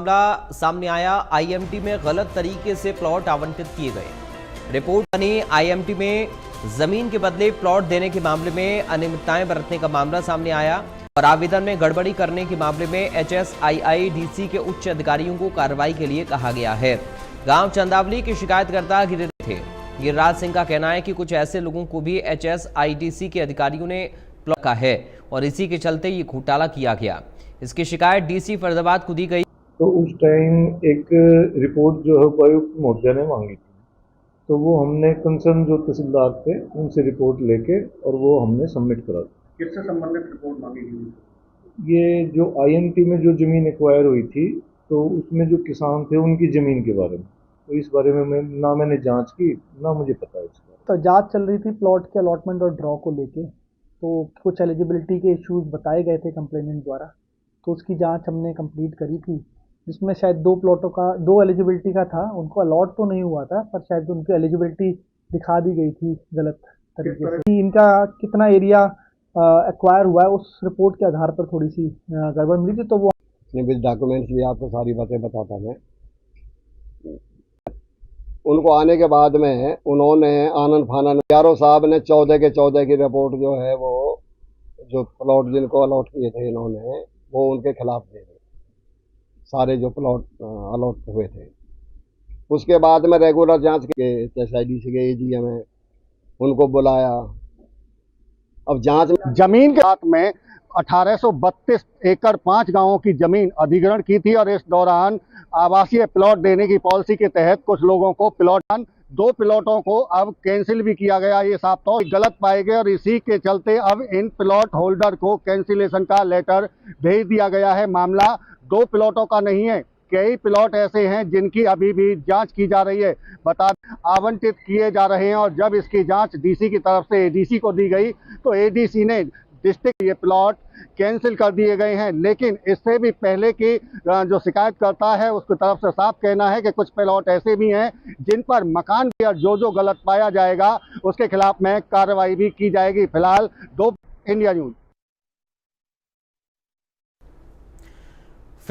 मामला सामने आया। आईएमटी में गलत तरीके से प्लॉट आवंटित किए गए। रिपोर्ट बनी। आईएमटी में जमीन के बदले प्लॉट देने के मामले में अनियमितताएं बरतने का मामला सामने आया और आवेदन में गड़बड़ी करने के मामले में HSII-DC के उच्च अधिकारियों को कार्रवाई के लिए कहा गया है। गांव चंदावली के शिकायतकर्ता गिरिराज सिंह का कहना है कि कुछ ऐसे लोगों को भी HSII-DC के अधिकारियों ने प्लॉट का है और इसी के चलते ये घोटाला किया गया। इसकी शिकायत DC फरीदाबाद को दी गई। तो उस टाइम एक रिपोर्ट जो है उपायुक्त महोदय ने मांगी थी, तो वो हमने कंसर्न जो तहसीलदार थे उनसे रिपोर्ट लेके और वो हमने सबमिट करा दी। किससे संबंधित रिपोर्ट मांगी गई? ये जो IMT में जो ज़मीन एक्वायर हुई थी, तो उसमें जो किसान थे उनकी ज़मीन के बारे में, तो इस बारे में ना मैंने जांच की ना मुझे पता है इसका। तो जांच चल रही थी प्लॉट के अलॉटमेंट और ड्रॉ को लेके, तो कुछ एलिजिबिलिटी के इश्यूज बताए गए थे कंप्लेनेंट द्वारा, तो उसकी जांच हमने कंप्लीट करी थी, जिसमें शायद दो एलिजिबिलिटी का था, उनको अलॉट तो नहीं हुआ था पर शायद उनकी एलिजिबिलिटी दिखा दी गई थी गलत तरीके से। इनका कितना एरिया एक्वायर हुआ है उस रिपोर्ट के आधार पर थोड़ी सी गड़बड़ मिली थी, तो वो विद डॉक्यूमेंट्स भी आपको सारी बातें बताता मैं। उनको आने के बाद में उन्होंने आनंद फानन यारो साहब ने 14 के 14 की रिपोर्ट जो है वो जो प्लॉट जिनको अलॉट किए थे इन्होंने वो उनके खिलाफ दे दी, सारे जो प्लॉट अलॉट हुए थे। उसके बाद में रेगुलर जांच के HSII-DC के AGM है, उनको बुलाया। अब जांच जमीन के साथ में 1832 एकड़ 5 गांवों की जमीन अधिग्रहण की थी और इस दौरान आवासीय प्लॉट देने की पॉलिसी के तहत कुछ लोगों को प्लॉट 2 प्लॉटों को अब कैंसिल भी किया गया। ये साफ तौर गलत पाए गए और इसी के चलते अब इन प्लॉट होल्डर को कैंसिलेशन का लेटर भेज दिया गया है। मामला 2 प्लॉटों का नहीं है, कई प्लॉट ऐसे हैं जिनकी अभी भी जांच की जा रही है, आवंटित किए जा रहे हैं। और जब इसकी जांच DC की तरफ से ADC को दी गई तो ADC ने डिस्ट्रिक्ट ये प्लॉट कैंसिल कर दिए गए हैं। लेकिन इससे भी पहले की जो शिकायत करता है उसकी तरफ से साफ कहना है कि कुछ प्लॉट ऐसे भी हैं जिन पर मकान या जो गलत पाया जाएगा उसके खिलाफ में कार्रवाई भी की जाएगी। फिलहाल इंडिया न्यूज़।